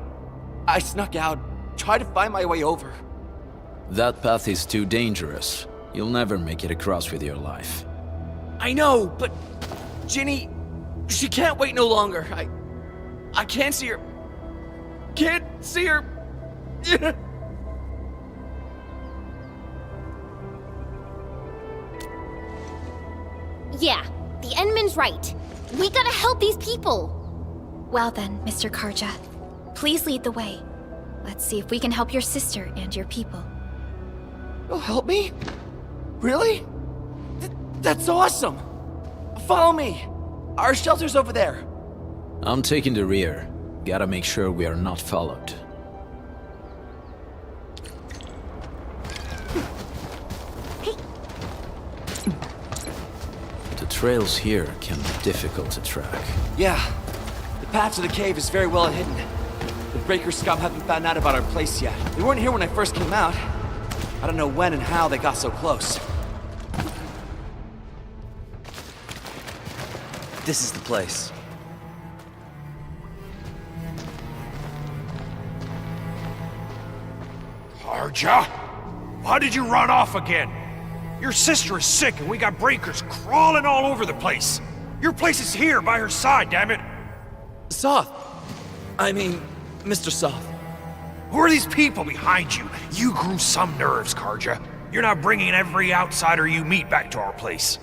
snuck out, tried to find my way over. That path is too dangerous. You'll never make it across with your life. I know, but Ginny, she can't wait no longer. I can't see her. Can't see her. Yeah, the Endman's right. We gotta help these people. Well then, Mr. Karja, please lead the way. Let's see if we can help your sister and your people. You'll help me? Really? That's awesome! Follow me! Our shelter's over there. I'm taking the rear. Gotta make sure we are not followed. The trails here can be difficult to track. Yeah, the path to the cave is very well hidden. The Breaker scum haven't found out about our place yet. They weren't here when I first came out. I don't know when and how they got so close. This is the place. Karja? Why did you run off again? Your sister is sick and we got breakers crawling all over the place. Your place is here by her side, damn it. Soth. I mean, Mr. Soth. Who are these people behind you? You grew some nerves, Karja. You're not bringing every outsider you meet back to our place.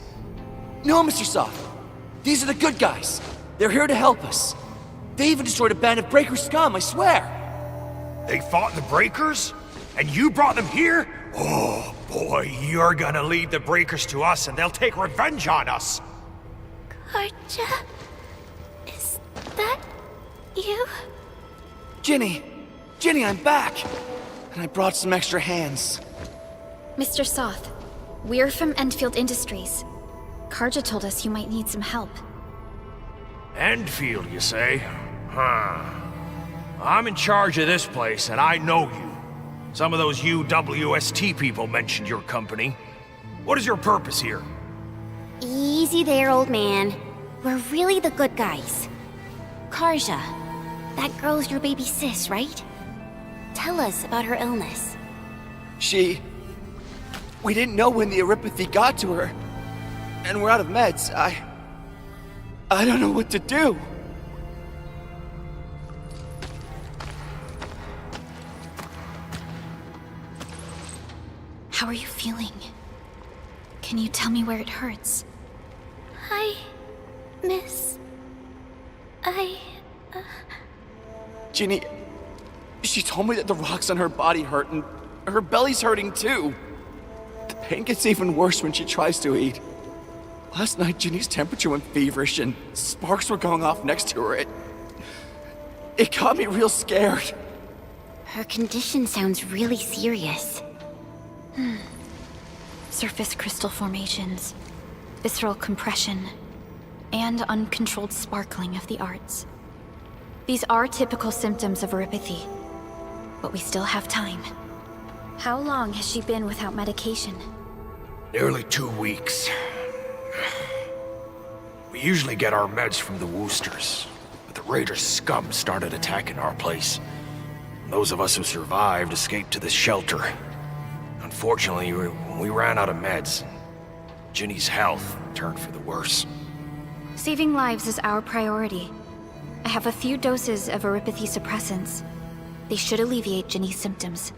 No, Mr. Soth. These are the good guys. They're here to help us. They even destroyed a band of Breaker scum, I swear. They fought the breakers? And you brought them here? Oh, boy, you're gonna lead the breakers to us and they'll take revenge on us. Karja? Is that you? Ginny! Ginny, I'm back! And I brought some extra hands. Mr. Soth, we're from Endfield Industries. Karja told us you might need some help. Endfield, you say? Huh. I'm in charge of this place, and I know you. Some of those UWST people mentioned your company. What is your purpose here? Easy there, old man. We're really the good guys. Karja, that girl's your baby sis, right? Tell us about her illness. We didn't know when the erypathy got to her. And we're out of meds. I don't know what to do. How are you feeling? Can you tell me where it hurts? Hi, Miss. Ginny, she told me that the rocks on her body hurt and her belly's hurting too. The pain gets even worse when she tries to eat. Last night, Ginny's temperature went feverish and sparks were going off next to her. It got me real scared. Her condition sounds really serious. Surface crystal formations, visceral compression, and uncontrolled sparkling of the arts. These are typical symptoms of erypathy, but we still have time. How long has she been without medication? Nearly 2 weeks. We usually get our meds from the Woosters, but the Raiders' scum started attacking our place. Those of us who survived escaped to this shelter. Unfortunately, we ran out of meds. Ginny's health turned for the worse. Saving lives is our priority. I have a few doses of erypathy suppressants. They should alleviate Ginny's symptoms.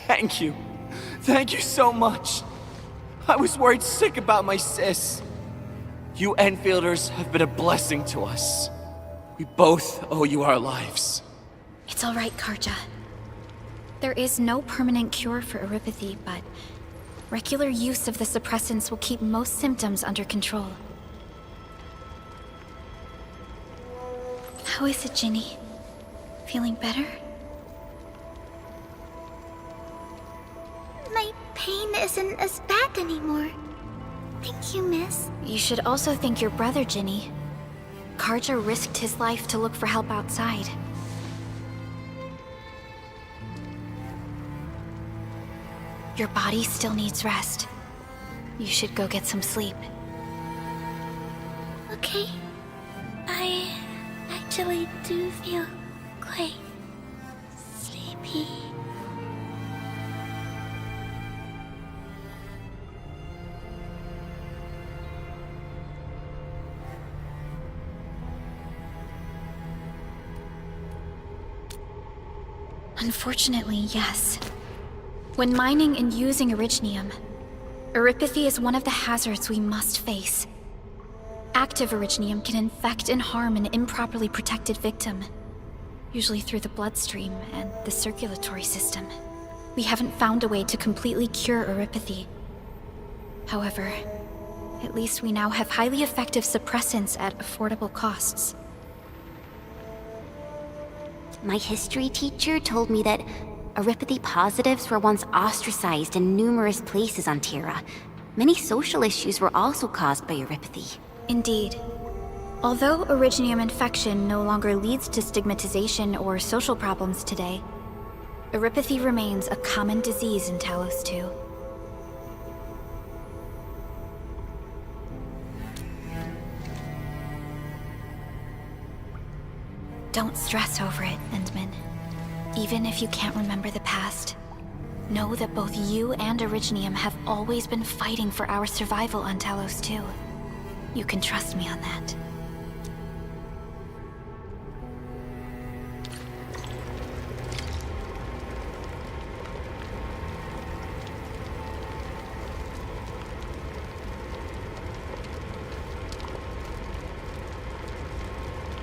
Thank you. Thank you so much. I was worried sick about my sis. You Enfielders have been a blessing to us. We both owe you our lives. It's all right, Karja. There is no permanent cure for erypathy, but regular use of the suppressants will keep most symptoms under control. How is it, Ginny? Feeling better? My pain isn't as bad anymore. Thank you, miss. You should also thank your brother, Ginny. Karja risked his life to look for help outside. Your body still needs rest. You should go get some sleep. Okay. I actually do feel quite sleepy. Unfortunately, yes. When mining and using Originium, erypathy is one of the hazards we must face. Active Originium can infect and harm an improperly protected victim, usually through the bloodstream and the circulatory system. We haven't found a way to completely cure erypathy. However, at least we now have highly effective suppressants at affordable costs. My history teacher told me that erypathy positives were once ostracized in numerous places on Terra. Many social issues were also caused by erypathy. Indeed. Although Originium infection no longer leads to stigmatization or social problems today, erypathy remains a common disease in Talos 2. Don't stress over it, Endman. Even if you can't remember the past, know that both you and Originium have always been fighting for our survival on Talos 2. You can trust me on that.